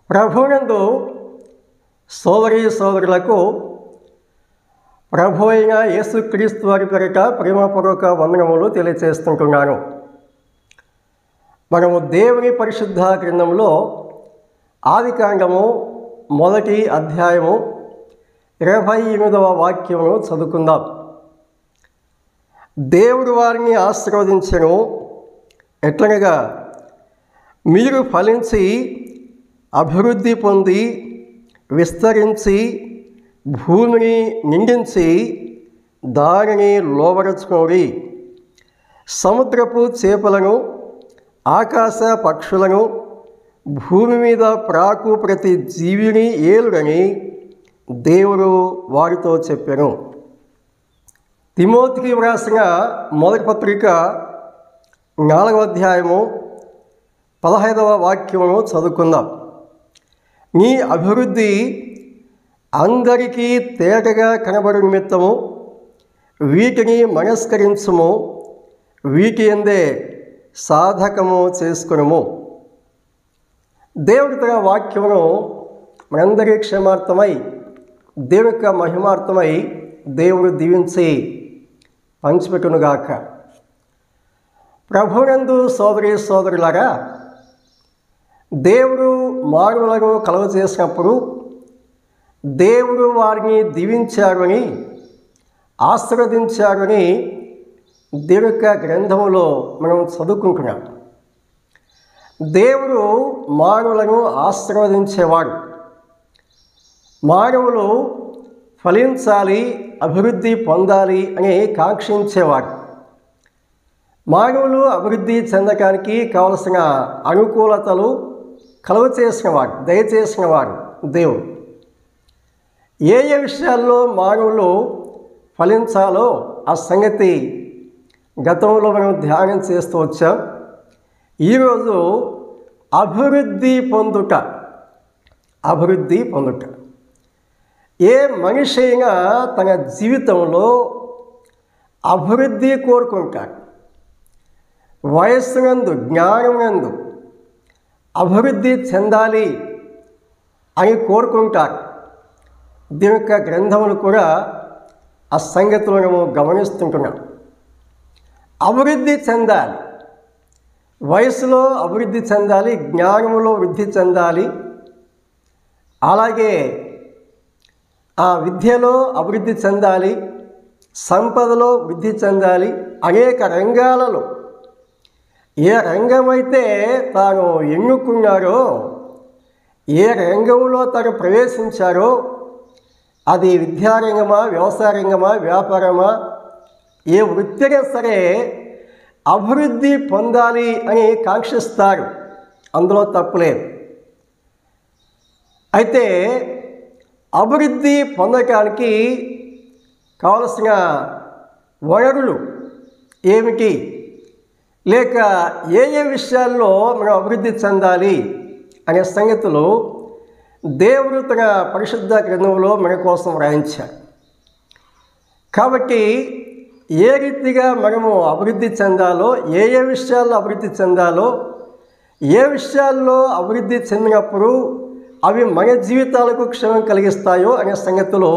ప్రభువునందు సోదరీ సోదరులకు ప్రభు అయిన యేసుక్రీస్తు వారి పేరిట ప్రేమపూర్వక వందనములు తెలియజేస్తుంటున్నాను. మనము దేవుని పరిశుద్ధ గ్రంథంలో ఆదికాండము 1వ అధ్యాయము 28వ వాక్యమును చదువుకుందాం. దేవుడు వారిని ఆశీర్వదించెను, ఎట్లనగా మీరు ఫలించి అభివృద్ధి పొంది విస్తరించి భూమిని నిండించి దానిని లోబరచుకోండి. సముద్రపు చేపలను ఆకాశ పక్షులను భూమి మీద ప్రాకు ప్రతి జీవిని ఏలుడని దేవుడు వారితో చెప్పాను. తిమోతికి వ్రాసిన మొదటి పత్రిక 4వ అధ్యాయము 15వ వాక్యమును చదువుకుందాం. నీ అభివృద్ధి అందరికీ తేటగా కనబడు నిమిత్తము వీటిని మనస్కరించుము, వీటి యందే సాధకము చేసుకునుము. దేవుడి తన వాక్యమును మనందరి క్షేమార్థమై దేవుని యొక్క మహిమార్థమై దేవుడు దీవించి పంచిపెట్టునుగాక. ప్రభువునందు సోదరీ సోదరులారా, దేవుడు మానవులను కలుగజేసినప్పుడు దేవుడు వారిని దీవించారని ఆశీర్వదించారని దేవుని యొక్క గ్రంథములో మనం చదువుకుంటున్నాం. దేవుడు మానవులను ఆశీర్వదించేవాడు. మానవులు ఫలించాలి, అభివృద్ధి పొందాలి అని కాంక్షించేవాడు. మానవులు అభివృద్ధి చెందడానికి కావలసిన అనుకూలతలు కలుగచేసినవాడు, దయచేసినవాడు దేవుడు. ఏ విషయాల్లో మానవులు ఫలించాలో ఆ సంగతి గతంలో మనం ధ్యానం చేస్తూ వచ్చాం. ఈరోజు అభివృద్ధి పొందుట. ఏ మనిషి అయినా తన జీవితంలో అభివృద్ధి కోరుకుంటాడు. వయస్సునందు, జ్ఞానమునందు అభివృద్ధి చెందాలి అని కోరుకుంటారు. దీని యొక్క గ్రంథములు కూడా ఆ సంగతులను గమనిస్తుంటున్నాం. అభివృద్ధి చెందాలి, వయసులో అభివృద్ధి చెందాలి, జ్ఞానములో వృద్ధి చెందాలి, అలాగే ఆ విద్యలో అభివృద్ధి చెందాలి, సంపదలో వృద్ధి చెందాలి. అనేక రంగాలలో ఏ రంగమైతే తాను ఎన్నుకున్నారో, ఏ రంగంలో తాను ప్రవేశించారో, అది విద్యారంగమా, వ్యవసాయ రంగమా, వ్యాపారమా, ఏ వృత్తిగా సరే అభివృద్ధి పొందాలి అని కాంక్షిస్తారు. అందులో తప్పులేదు. అయితే అభివృద్ధి పొందటానికి కావలసిన వనరులు ఏమిటి, లేక ఏ విషయాల్లో మనం అభివృద్ధి చెందాలి అనే సంగతులు దేవుడు తన పరిశుద్ధ గ్రంథంలో మన కోసం వ్రాయించాడు. కాబట్టి ఏ రీతిగా మనము అభివృద్ధి చెందాలో, ఏ విషయాల్లో అభివృద్ధి చెందాలో, ఏ విషయాల్లో అభివృద్ధి చెందినప్పుడు అవి మన జీవితాలకు క్షేమం కలిగిస్తాయో అనే సంగతులు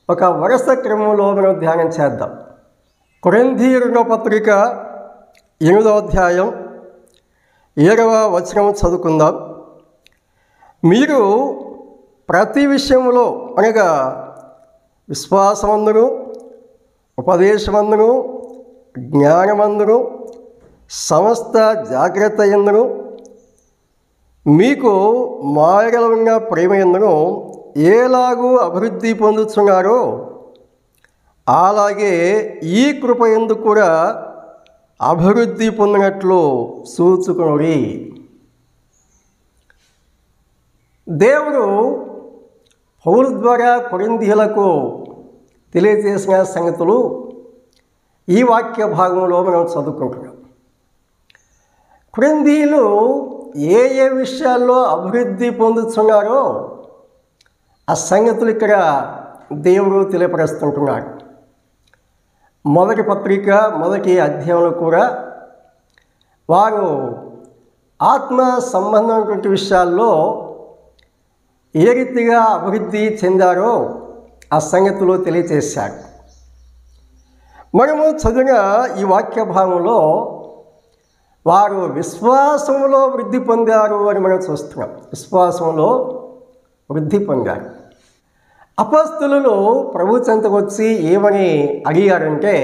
ఒక వరుస క్రమంలో మనం ధ్యానం చేద్దాం. కొరింథీయుల పత్రిక 8వ అధ్యాయం 7వ వచనం చదువుకుందాం. మీరు ప్రతి విషయంలో, అనగా విశ్వాసమందును, ఉపదేశమందును, జ్ఞానమందును, సమస్త జాగ్రత్త యందును, మీకు మాయగల ఉన్న ప్రేమ యందును ఎలాగూ అభివృద్ధి పొందుతున్నారో అలాగే ఈ కృప యందు కూడా అభివృద్ధి పొందినట్లు చూచుకొనుడి. దేవుడు పౌలు ద్వారా కొరింథీయులకు తెలియజేసిన సంగతులు ఈ వాక్య భాగంలో మనం చదువుకుంటున్నాం. కొరింథీయులు ఏ విషయాల్లో అభివృద్ధి పొందుతున్నారో ఆ సంగతులు ఇక్కడ దేవుడు తెలియపరుస్తుంటున్నాడు. మొదటి పత్రిక 1వ అధ్యాయంలో కూడా వారు ఆత్మ సంబంధమైనటువంటి విషయాల్లో ఏ రీతిగా అభివృద్ధి చెందారో ఆ సంగతులు తెలియచేశారు. మనము చదివిన ఈ వాక్య భాగంలో వారు విశ్వాసంలో వృద్ధి పొందారు అని మనం చూస్తున్నాం. విశ్వాసంలో వృద్ధి పొందారు. అపొస్తలులు ప్రభు చెంతకు వచ్చి ఏమని అడిగారంటే,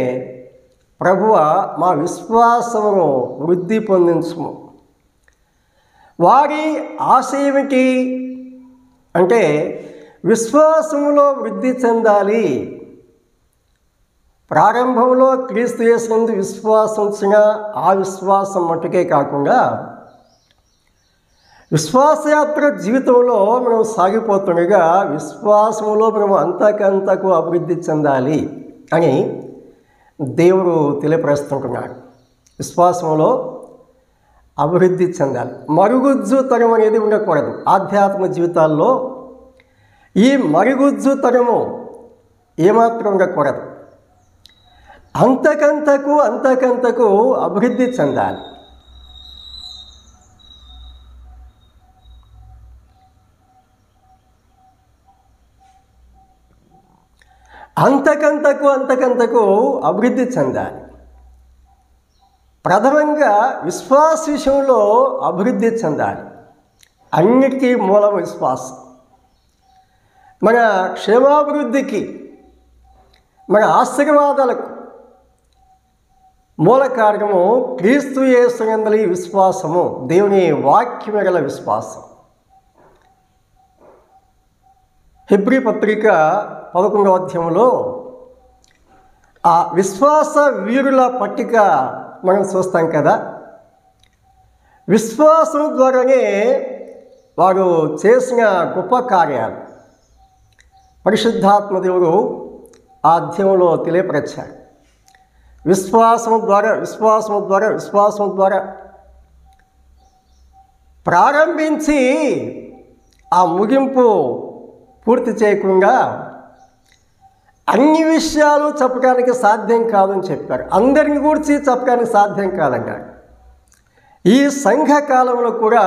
ప్రభువా, మా విశ్వాసమును వృద్ధి పొందించుము. వారి ఆశ ఏమిటి అంటే విశ్వాసములో వృద్ధి చెందాలి. ప్రారంభంలో క్రీస్తు యేసునందు విశ్వాసం ఉంచిన ఆ విశ్వాసం మట్టుకే కాకుండా విశ్వాసయాత్ర జీవితంలో మనం సాగిపోతుండగా విశ్వాసంలో మనం అంతకంతకు అభివృద్ధి చెందాలి అని దేవుడు తెలియపరుస్తుంటున్నాడు. విశ్వాసంలో అభివృద్ధి చెందాలి. మరుగుజ్జుతనం అనేది ఉండకూడదు. ఆధ్యాత్మిక జీవితాల్లో ఈ మరుగుజ్జుతనము ఏమాత్రం ఉండకూడదు. అంతకంతకు అభివృద్ధి చెందాలి. అంతకంతకు అభివృద్ధి చెందాలి. ప్రథమంగా విశ్వాస విషయంలో అభివృద్ధి చెందాలి. అన్నిటికీ మూలం విశ్వాసం. మన క్షేమాభివృద్ధికి, మన ఆశీర్వాదాలకు మూల కారణము క్రీస్తు యేసునందలి విశ్వాసము, దేవుని వాక్యము గల విశ్వాసం. హెబ్రీ పత్రిక 11వ అధ్యాయంలో ఆ విశ్వాస వీరుల పట్టిక మనం చూస్తాం కదా. విశ్వాసం ద్వారానే వారు చేసిన గొప్ప కార్యాలు పరిశుద్ధాత్మ దేవుడు ఆ అధ్యాయంలో తెలియపరిచారు. విశ్వాసం ద్వారా ప్రారంభించి ఆ ముగింపు పూర్తి చేయకుండా అన్ని విషయాలు చెప్పడానికి సాధ్యం కాదని చెప్పారు. అందరిని గురించి చెప్పడానికి సాధ్యం కాదన్నారు. ఈ సంఘ కాలంలో కూడా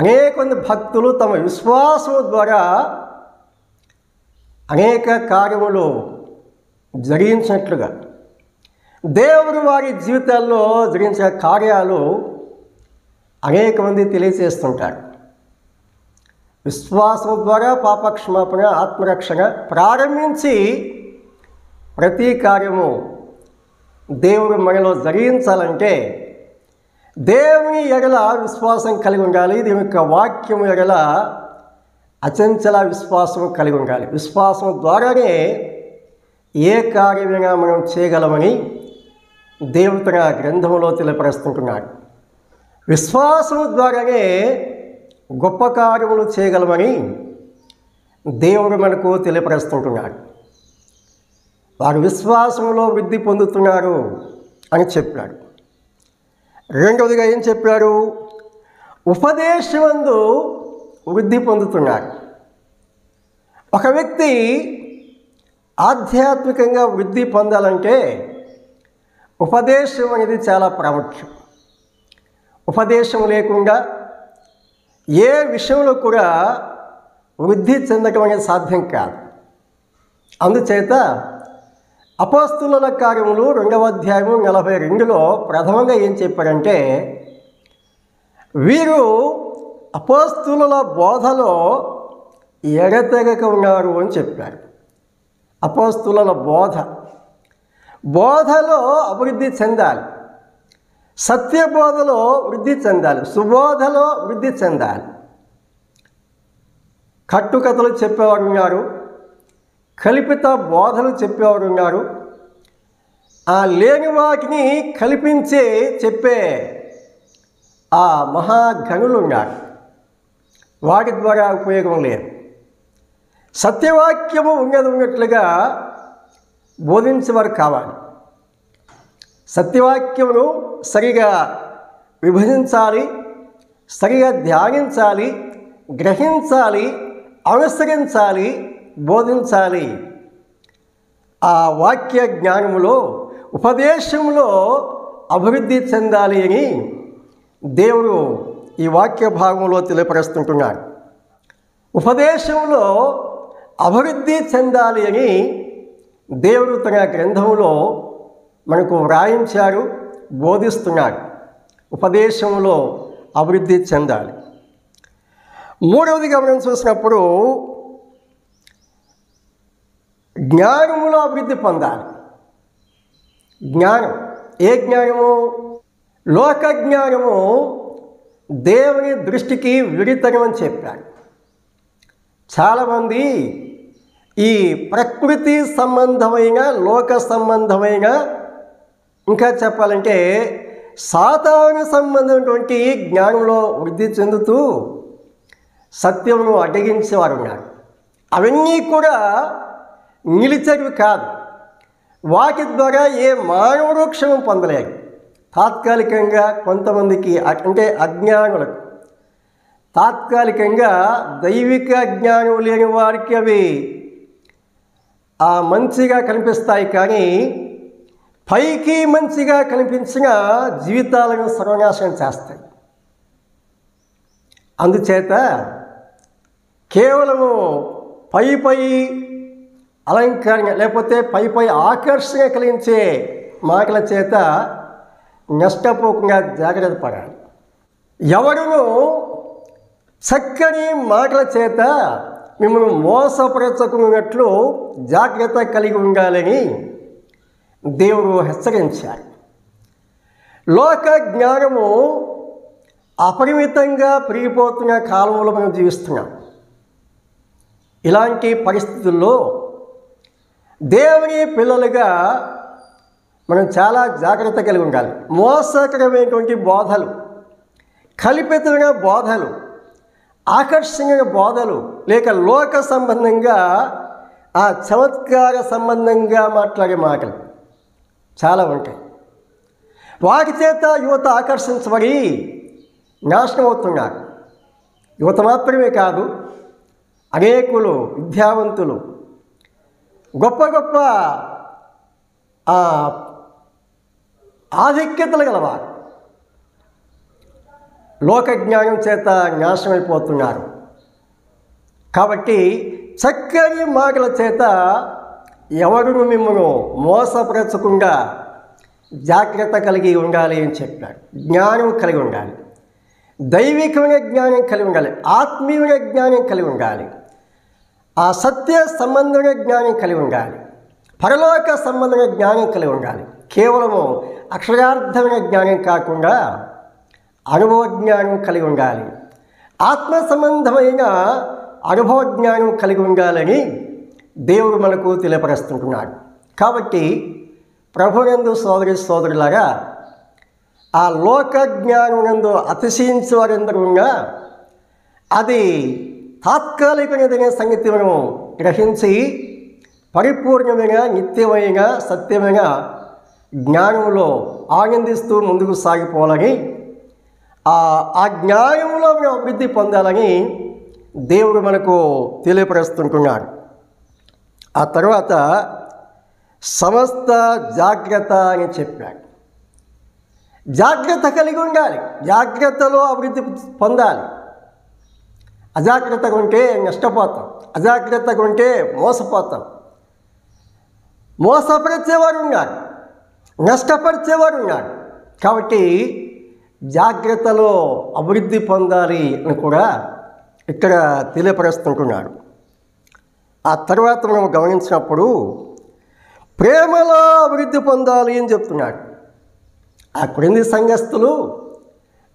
అనేక మంది భక్తులు తమ విశ్వాసం ద్వారా అనేక కార్యములు జరిగించినట్లుగా దేవుడు వారి జీవితాల్లో జరిగించిన కార్యాలు అనేక మంది తెలియజేస్తుంటారు. విశ్వాసం ద్వారా పాపక్షమాపణ, ఆత్మరక్షణ ప్రారంభించి ప్రతి కార్యము దేవుడు మనలో జరిగించాలంటే దేవుని ఎడల విశ్వాసం కలిగి ఉండాలి. దేవుని యొక్క వాక్యము ఎడల అచంచల విశ్వాసం కలిగి ఉండాలి. విశ్వాసం ద్వారానే ఏ కార్యమైనా మనం చేయగలమని దేవుడు తన గ్రంథంలో తెలియపరుస్తుంటున్నాడు. విశ్వాసం ద్వారానే గొప్ప కార్యములు చేయగలమని దేవుడు మనకు తెలియపరుస్తుంటున్నాడు. వారు విశ్వాసంలో వృద్ధి పొందుతున్నారు అని చెప్పాడు. రెండవదిగా ఏం చెప్పారు? ఉపదేశమందు వృద్ధి పొందుతున్నారు. ఒక వ్యక్తి ఆధ్యాత్మికంగా వృద్ధి పొందాలంటే ఉపదేశం అనేది చాలా ప్రాముఖ్యం. ఉపదేశం లేకుండా ఏ విషయంలో కూడా వృద్ధి చెందడం అనేది సాధ్యం కాదు. అందుచేత అపోస్తలుల కార్యములు 2వ అధ్యాయము 42లో ప్రథమంగా ఏం చెప్పారంటే, వీరు అపోస్తలుల బోధలో ఎడతెగక ఉన్నారు అని చెప్పారు. అపోస్తలుల బోధలో అభివృద్ధి చెందాలి. సత్యబోధలో వృద్ధి చెందాలి. సుబోధలో వృద్ధి చెందాలి. కట్టుకథలు చెప్పేవారు ఉన్నారు, కల్పిత బోధలు చెప్పేవారు ఉన్నారు, ఆ లేని వాటిని కల్పించే చెప్పే ఆ మహాగణులు ఉన్నారు. వాటి ద్వారా ఉపయోగం లేదు. సత్యవాక్యము ఉన్నట్లుగా బోధించేవారు కావాలి. సత్యవాక్యమును సరిగా విభజించాలి, సరిగా ధ్యానించాలి, గ్రహించాలి, అనుసరించాలి, బోధించాలి. ఆ వాక్య జ్ఞానములో, ఉపదేశంలో అభివృద్ధి చెందాలి అని దేవుడు ఈ వాక్య భాగంలో తెలియపరుస్తుంటున్నాడు. ఉపదేశంలో అభివృద్ధి చెందాలి అని దేవుడు తన గ్రంథంలో మనకు వ్రాయించారు, బోధిస్తున్నాడు. ఉపదేశంలో అభివృద్ధి చెందాలి. మూడవదిగా మనం చూసినప్పుడు జ్ఞానములో అభివృద్ధి పొందాలి. జ్ఞానం, ఏ జ్ఞానము? లోక జ్ఞానము దేవుని దృష్టికి విరుద్ధమని చెప్పాడు. చాలామంది ఈ ప్రకృతి సంబంధమైన, లోక సంబంధమైన, ఇంకా చెప్పాలంటే సాతాను సంబంధమైనటువంటి జ్ఞానంలో వృద్ధి చెందుతూ సత్యమును అడ్డగించేవారు ఉన్నారు. అవన్నీ కూడా నిలిచేవి కాదు. వాటి ద్వారా ఏ మానవుడు క్షేమం పొందలేరు. తాత్కాలికంగా కొంతమందికి, అంటే అజ్ఞానులకు తాత్కాలికంగా దైవిక జ్ఞానం లేని వారికి అవి మంచిగా కనిపిస్తాయి. కానీ పైకి మంచిగా కనిపించిన జీవితాలను సర్వనాశనం చేస్తాయి. అందుచేత కేవలము పై అలంకరణ, లేకపోతే పై ఆకర్షణ కలిగించే మాటల చేత నష్టపోకుండా జాగ్రత్త పడాలి. ఎవరును చక్కని మాటల చేత మిమ్మల్ని మోసపరచుకున్నట్లు జాగ్రత్త కలిగి ఉండాలని దేవుడు హెచ్చరించారు. లోక జ్ఞానము అపరిమితంగా పెరిగిపోతున్న కాలంలో మనం జీవిస్తున్నాం. ఇలాంటి పరిస్థితుల్లో దేవుని పిల్లలుగా మనం చాలా జాగ్రత్త కలిగి ఉండాలి. మోసకరమైనటువంటి బోధలు, కల్పితమైన బోధలు, ఆకర్షణీయ బోధలు, లేక లోక సంబంధంగా చమత్కార సంబంధంగా మాట్లాడే మాటలు చాలా ఉంటాయి. వాటి చేత యువత ఆకర్షించబడి నాశనం అవుతున్నారు. యువత మాత్రమే కాదు, అనేకులు విద్యావంతులు, గొప్ప గొప్ప ఆధిక్యతలు గలవారు లోక జ్ఞానం చేత నాశనమైపోతున్నారు. కాబట్టి చక్కని మాటల చేత ఎవరును మిమ్మల్ని మోసపరచకుండా జాగ్రత్త కలిగి ఉండాలి అని చెప్పాడు. జ్ఞానం కలిగి ఉండాలి, దైవికమైన జ్ఞానం కలిగి ఉండాలి, ఆత్మీయమైన జ్ఞానం కలిగి ఉండాలి, సత్య సంబంధమైన జ్ఞానం కలిగి ఉండాలి, పరలోక సంబంధమైన జ్ఞానం కలిగి ఉండాలి. కేవలము అక్షరార్థమైన జ్ఞానం కాకుండా అనుభవ జ్ఞానం కలిగి ఉండాలి, ఆత్మ సంబంధమైన అనుభవ జ్ఞానం కలిగి ఉండాలని దేవుడు మనకు తెలియపరుస్తుంటున్నాడు. కాబట్టి ప్రభునందు సోదరి సోదరులారా, ఆ లోక జ్ఞానమునందు అతిశయించే వారెందరూ ఉన్నా అది తాత్కాలికమైనదనే సంగతి మనము గ్రహించి పరిపూర్ణమైన, నిత్యమైన, సత్యమైన జ్ఞానంలో ఆనందిస్తూ ముందుకు సాగిపోవాలని, ఆ జ్ఞానంలో మనం అభివృద్ధి పొందాలని దేవుడు మనకు తెలియపరుస్తుంటున్నాడు. ఆ తర్వాత సమస్త జాగ్రత్త అని చెప్పాడు. జాగ్రత్త కలిగి ఉండాలి, జాగ్రత్తలో అభివృద్ధి పొందాలి. అజాగ్రత్తగా ఉంటే నష్టపోతాం, అజాగ్రత్తగా ఉంటే మోసపోతాం. మోసపరిచేవారు ఉన్నారు, నష్టపరిచేవారు ఉన్నారు. కాబట్టి జాగ్రత్తలో అభివృద్ధి పొందాలి అని కూడా ఇక్కడ తెలియపరుస్తుంటున్నాడు. ఆ తర్వాత మనం గమనించినప్పుడు ప్రేమలో అభివృద్ధి పొందాలి అని చెప్తున్నాడు. ఆ క్రింది సంఘస్థులు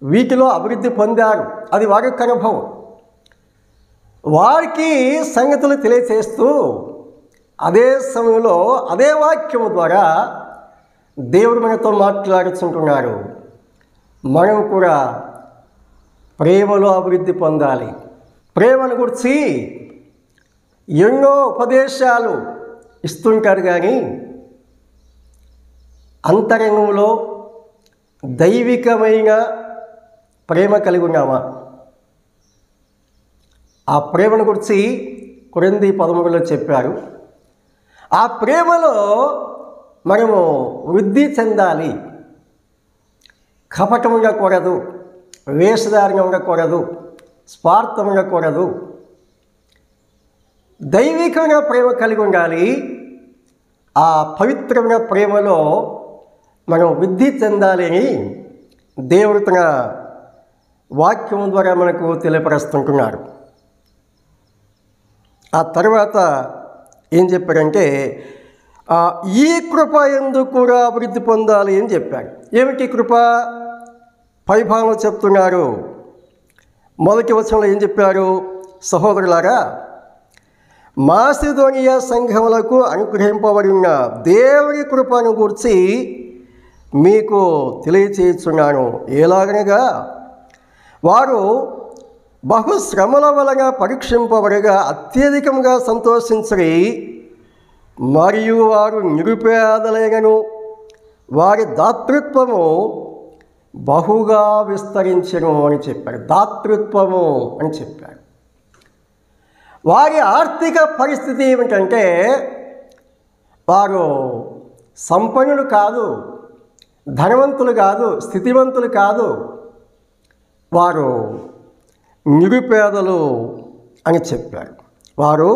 వీటిలో అభివృద్ధి పొందారు, అది వారి యొక్క అనుభవం. వారికి సంగతులు తెలియచేస్తూ అదే సమయంలో అదే వాక్యము ద్వారా దేవుడు మనతో మాట్లాడుతుంటున్నాడు. మనం కూడా ప్రేమలో అభివృద్ధి పొందాలి. ప్రేమను గురించి ఎన్నో ఉపదేశాలు ఇస్తుంటారు, కానీ అంతరంగంలో దైవికమైన ప్రేమ కలిగి ఉన్నామా? ఆ ప్రేమను గురించి కొరింథీ 13లో చెప్పారు. ఆ ప్రేమలో మనము వృద్ధి చెందాలి. కపటం ఉండకూడదు, వేషధారణ ఉండకూడదు, స్వార్థం ఉండకూడదు. దైవికమైన ప్రేమ కలిగి ఉండాలి. ఆ పవిత్రమైన ప్రేమలో మనం వృద్ధి చెందాలి అని దేవుడు తన వాక్యం ద్వారా మనకు తెలియపరుస్తుంటున్నారు. ఆ తర్వాత ఏం చెప్పారంటే ఈ కృప యందు కూడా అభివృద్ధి పొందాలి అని చెప్పారు. ఏమిటి కృప? పైభాగంలో చెప్తున్నారు. మొదటి వచనంలో ఏం చెప్పారు? సహోదరులారా, మాసిదోనియా సంఘములకు అనుగ్రహింపబడి ఉన్న దేవుని కృపను గురించి మీకు తెలియచేస్తున్నాను. ఎలాగనగా వారు బహుశ్రమల వలన పరీక్షింపబడగా అత్యధికంగా సంతోషించరి, మరియు వారు నిరుపేదలైనను వారి దాతృత్వము బహుగా విస్తరించెను అని చెప్పారు. దాతృత్వము అని చెప్పారు. వారి ఆర్థిక పరిస్థితి ఏమిటంటే వారు సంపన్నులు కాదు, ధనవంతులు కాదు, స్థితివంతులు కాదు, వారు నిరుపేదలు అని చెప్పారు. వారు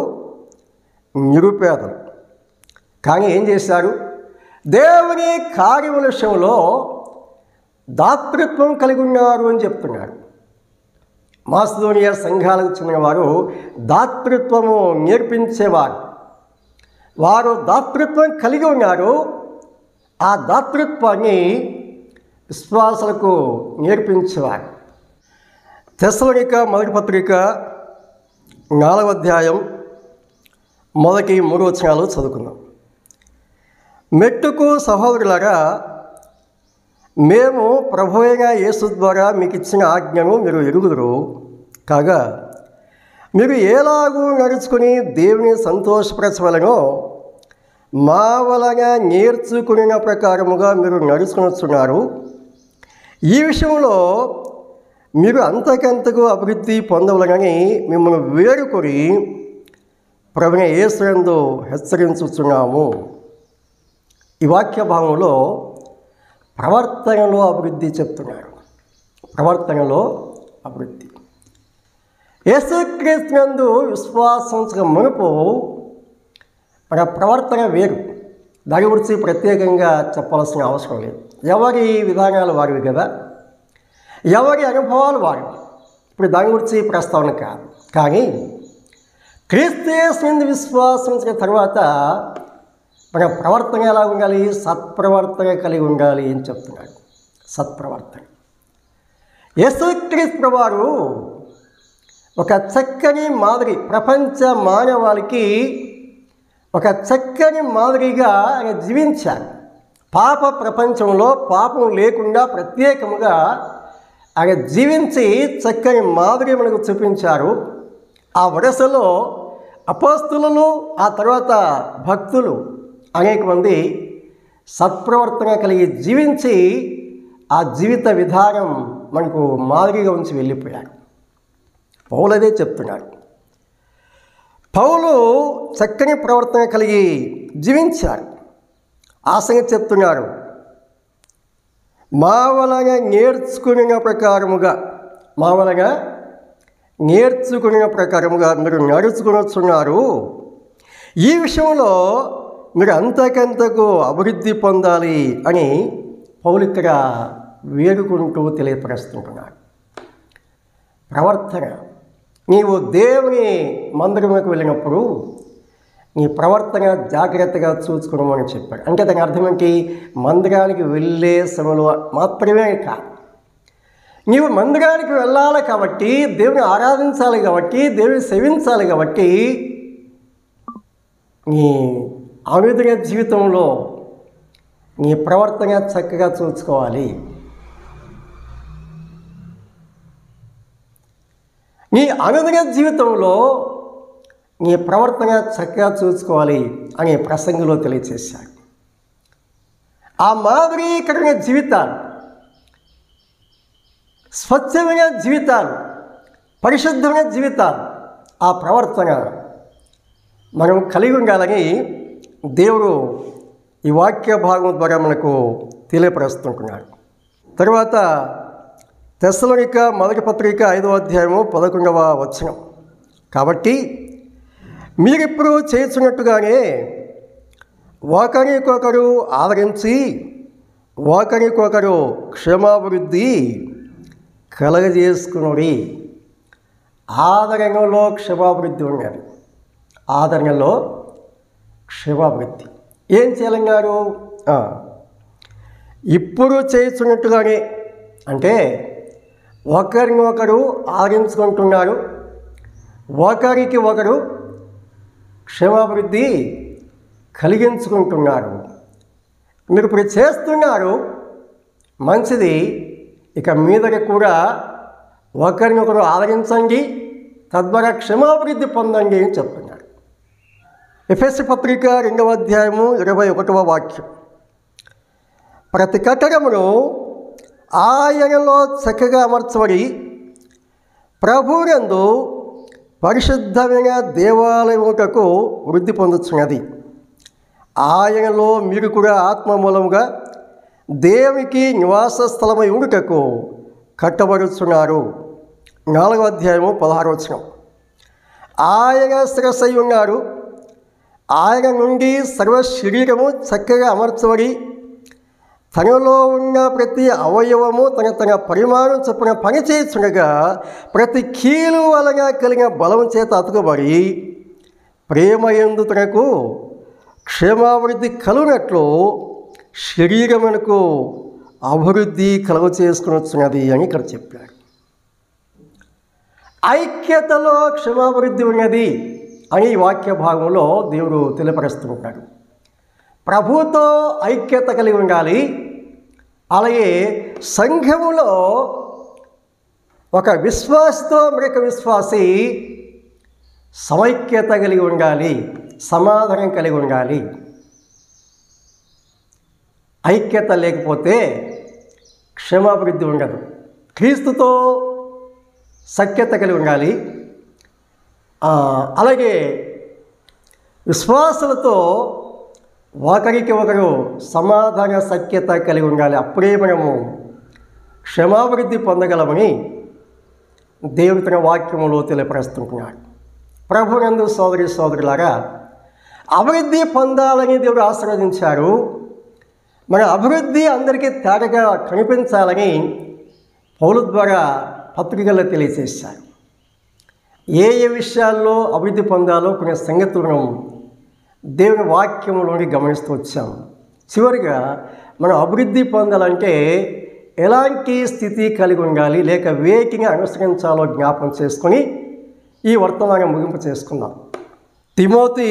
నిరుపేదలు. కానీ ఏం చేశారు? దేవుని కార్యముల విషయంలో దాతృత్వం కలిగి ఉన్నారు అని చెప్తున్నారు. మాసిదోనియా సంఘాలకు చెందిన వారు దాతృత్వము నేర్పించేవారు. వారు దాతృత్వం కలిగి ఉన్నారు. ఆ దాతృత్వాన్ని విశ్వాసులకు నేర్పించేవారు. తెస్సలోనిక మొదటి పత్రిక 4వ అధ్యాయం మొదటి 3 వచనాలు చదువుకుందాం. మెట్టుకు సహోదరులారా, మేము ప్రభువైన యేసు ద్వారా మీకు ఇచ్చిన ఆజ్ఞను మీరు ఎరుగుదురు కాగా, మీరు ఎలాగూ నడుచుకుని దేవుని సంతోషపరచవలనో మా వలన నేర్చుకున్న ప్రకారముగా మీరు నడుచుకునొస్తున్నారు. ఈ విషయంలో మీరు అంతకంతకు అభివృద్ధి పొందవలనని మిమ్మల్ని వేడుకొని ప్రభువైన యేసు యందు హెచ్చరించుచున్నాము. ఈ వాక్య భాగంలో ప్రవర్తనలో అభివృద్ధి చెప్తున్నారు. ప్రవర్తనలో అభివృద్ధి. యేసుక్రీస్తు యందు విశ్వాసం మునుపు మన ప్రవర్తన వేరు. దాని గురించి ప్రత్యేకంగా చెప్పాల్సిన అవసరం లేదు. ఎవరి విధానాలు వారివి కదా, ఎవరి అనుభవాలు వారివి. ఇప్పుడు దాని గురించి ప్రస్తావన కాదు. కానీ క్రీస్తు యేసు యందు విశ్వాసించిన తర్వాత మన ప్రవర్తన ఎలా ఉండాలి? సత్ప్రవర్తన కలిగి ఉండాలి అని చెప్తున్నాడు. సత్ప్రవర్తన. యేసుక్రీస్తు వారు ఒక చక్కని మాదిరి, ప్రపంచ మానవాళికి ఒక చక్కని మాదిరిగా ఆయన జీవించారు. పాప ప్రపంచంలో పాపం లేకుండా ప్రత్యేకముగా ఆయన జీవించి చక్కని మాదిరి మనకు చూపించారు. ఆ వరుసలో అపోస్తులు, ఆ తర్వాత భక్తులు అనేక మంది సత్ప్రవర్తన కలిగి జీవించి ఆ జీవిత విధానం మనకు మాదిరిగా ఉంచి వెళ్ళిపోయారు. పౌలు అదే చెప్తున్నాడు. పౌలు చక్కని ప్రవర్తన కలిగి జీవించారు. ఆ సంగతి చెప్తున్నారు. మా వలన నేర్చుకున్న ప్రకారముగా మీరు నడుచుకునొస్తున్నారు. ఈ విషయంలో మీరు అంతకంతకు అభివృద్ధి పొందాలి అని పౌలు ఇక్కడ వేడుకుంటూ తెలియపరుస్తుంటున్నాడు. ప్రవర్తన. నీవు దేవుని మందిరంలోకి వెళ్ళినప్పుడు నీ ప్రవర్తన జాగ్రత్తగా చూసుకోమని చెప్పాడు. అంటే దాని అర్థం ఏంటి? మందిరానికి వెళ్ళే సమయంలో మాత్రమే కాదు, నీవు మందిరానికి వెళ్ళాలి కాబట్టి, దేవుని ఆరాధించాలి కాబట్టి, దేవుని సేవించాలి కాబట్టి, నీ అనుదిన జీవితంలో నీ ప్రవర్తన చక్కగా చూసుకోవాలి. నీ అనుదిన జీవితంలో నీ ప్రవర్తన చక్కగా చూసుకోవాలి అని ప్రసంగంలో తెలియచేశాడు. ఆ మాదిరీకరణ జీవితాలు, స్వచ్ఛమైన జీవితాలు, పరిశుద్ధమైన జీవితాలు, ఆ ప్రవర్తన మనం కలిగి ఉండాలని దేవుడు ఈ వాక్య భాగం ద్వారా మనకు తెలియపరుస్తుంటున్నాడు. తరువాత తెస్సలోనిక మొదటి పత్రిక 5వ అధ్యాయము 11వ వచనం. కాబట్టి మీరిప్పుడు చేస్తున్నట్టుగానే ఒకరికొకరు ఆదరించి ఒకరికొకరు క్షమాభివృద్ధి కలగజేసుకుని. ఆదరణలో క్షమాభివృద్ధి ఉన్నది. ఆదరణలో క్షమాభివృద్ధి ఏం చేయాలన్నారు? ఇప్పుడు చేస్తున్నట్టుగానే, అంటే ఒకరినొకరు ఆదరించుకుంటున్నారు, ఒకరికి ఒకరు క్షమాభివృద్ధి కలిగించుకుంటున్నారు. మీరు ఇప్పుడు చేస్తున్నారు, మంచిది. ఇక మీదకి కూడా ఒకరినొకరు ఆదరించండి, తద్వారా క్షమాభివృద్ధి పొందండి అని చెప్తున్నారు. ఎఫెసీ పత్రిక 2వ అధ్యాయము 21వ వాక్యం. ప్రతి కట్టడమును ఆయనలో చక్కగా అమర్చబడి ప్రభువునందు పరిశుద్ధమైన దేవాలయముటకు వృద్ధి పొందుతున్నది. ఆయనలో మీరు కూడా ఆత్మ మూలముగా దేవునికి నివాస స్థలమై ఉండుటకు కట్టబడుతున్నారు. 4వ అధ్యాయము 16వ వచనం. ఆయన శిరస్సై ఉన్నారు. ఆయన నుండి సర్వ శరీరము చక్కగా అమర్చబడి తనలో ఉన్న ప్రతి అవయవము తన తన పరిమాణం చొప్పున పనిచేస్తుండగా ప్రతి కీలు వలన కలిగిన బలం చేత అతుకబడి ప్రేమ యందు తనకు క్షేమాభివృద్ధి కలుగునట్లు శరీరమునకు అభివృద్ధి కలుగ చేసుకునొచ్చున్నది అని ఇక్కడ చెప్పారు. ఐక్యతలో క్షమాభివృద్ధి ఉన్నది అని ఈ వాక్య భాగంలో దేవుడు తెలియపరుస్తుంటాడు. ప్రభుతో ఐక్యత కలిగి ఉండాలి. అలాగే సంఘములో ఒక విశ్వాసతో మరొక విశ్వాసి సమైక్యత కలిగి ఉండాలి, సమాధానం కలిగి ఉండాలి. ఐక్యత లేకపోతే క్షమాభివృద్ధి ఉండదు. క్రీస్తుతో సఖ్యత కలిగి ఉండాలి. అలాగే విశ్వాసులతో ఒకరికి ఒకరు సమాధాన సఖ్యత కలిగి ఉండాలి. అప్పుడే మనము క్షమాభివృద్ధి పొందగలమని దేవుడు తన వాక్యములో తెలియపరుస్తున్నాడు. ప్రభునందు సోదరి సోదరులారా, అభివృద్ధి పొందాలని దేవుడు ఆశీర్వదించారు. మన అభివృద్ధి అందరికీ తేటగా కనిపించాలని పౌలు ద్వారా పత్రికల్లో తెలియజేశారు. ఏ ఏ విషయాల్లో అభివృద్ధి పొందాలో కొన్ని సంగతులను దేవుని వాక్యంలోని గమనిస్తూ వచ్చాము. చివరిగా మనం అభివృద్ధి పొందాలంటే ఎలాంటి స్థితి కలిగి ఉండాలి, లేక వేటిని అనుసరించాలో జ్ఞాపకం చేసుకొని ఈ వర్తమానం ముగింపు చేసుకుందాం. తిమోతి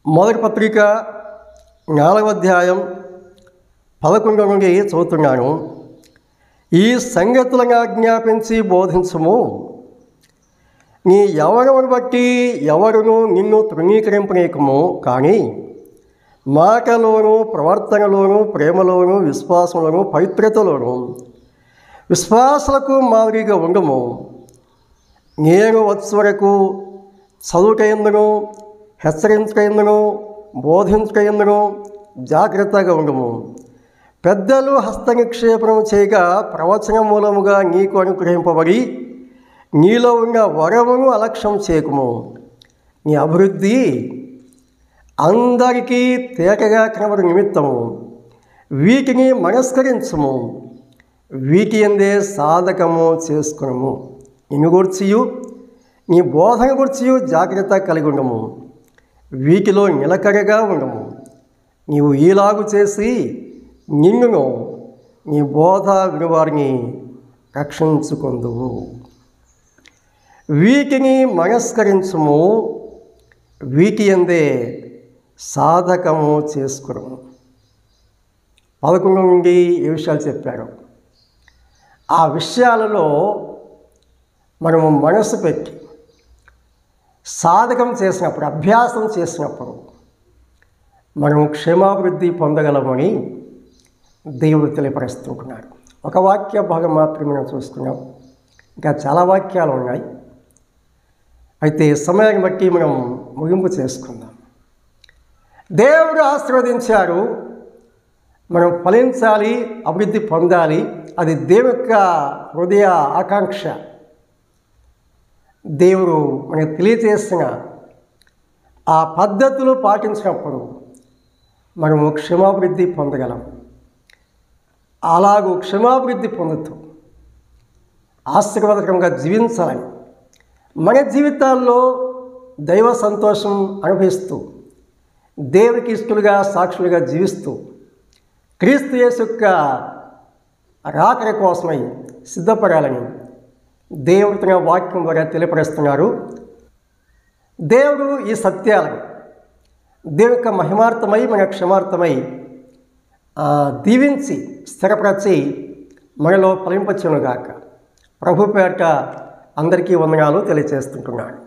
మొదటి పత్రిక 4వ అధ్యాయం 11 నుండి చదువుతున్నాను. ఈ సంగతులను ఆజ్ఞాపించి బోధించము. నీ యవ్వనమును బట్టి ఎవరును నిన్ను తృణీకరింపనీయకము, కానీ మాటలోను ప్రవర్తనలోను ప్రేమలోను విశ్వాసంలోను పవిత్రతలోను విశ్వాసులకు మాదిరిగా ఉండము. నేను వచ్చే వరకు చదువుటయందును హెచ్చరించటయందును బోధించటయందును జాగ్రత్తగా ఉండము. పెద్దలు హస్తనిక్షేపణం చేయగా ప్రవచన మూలముగా నీకు అనుగ్రహింపబడి నీలో ఉన్న వరమును అలక్ష్యం చేయకుము. నీ అభివృద్ధి అందరికీ తేటగా కనబడు నిమిత్తము వీటిని మనస్కరించము, వీటి యందే సాధకము చేసుకునము. నిన్ను గూర్చియు నీ బోధన గూర్చియు జాగ్రత్త కలిగి ఉండము, వీటిలో నిలకడగా ఉండము. నీవు ఈలాగు చేసి నిన్నును నీ బోధ వినివారిని రక్షించుకొందువు. వీటిని మనస్కరించము, వీటి యందే సాధకము చేసుకును. 11 నుండి ఏ విషయాలు చెప్పారు, ఆ విషయాలలో మనము మనసు పెట్టి సాధకం చేసినప్పుడు, అభ్యాసం చేసినప్పుడు మనము క్షేమాభివృద్ధి పొందగలమని దేవుడు తెలియపరుస్తున్నాడు. ఒక వాక్య భాగం మాత్రమే మనం చూసుకున్నాం, ఇంకా చాలా వాక్యాలు ఉన్నాయి. అయితే సమయాన్ని బట్టి మనం ముగింపు చేసుకుందాం. దేవుడు ఆశీర్వదించారు, మనం ఫలించాలి, అభివృద్ధి పొందాలి. అది దేవుని యొక్క హృదయ ఆకాంక్ష. దేవుడు మనకు తెలియజేసిన ఆ పద్ధతులు పాటించినప్పుడు మనము క్షమాభివృద్ధి పొందగలం. అలాగూ క్షమాభివృద్ధి పొందుతూ ఆశీర్వాదకరంగా జీవించాలని, మన జీవితాల్లో దైవ సంతోషం అనుభవిస్తూ దేవునికి ఇష్టలుగా సాక్షులుగా జీవిస్తూ క్రీస్తు యేసు యొక్క రాకడ కోసమై సిద్ధపడాలని దేవుడు తన వాక్యం ద్వారా తెలియపరుస్తున్నారు. దేవుడు ఈ సత్యాలను దేవుని యొక్క మహిమార్థమై మన క్షమార్థమై దీవించి స్థిరపరచి మనలో ఫలింపచ్చునుగాక. ప్రభు పేరిట అందరికీ వందనాలు తెలియజేస్తుంటున్నాను.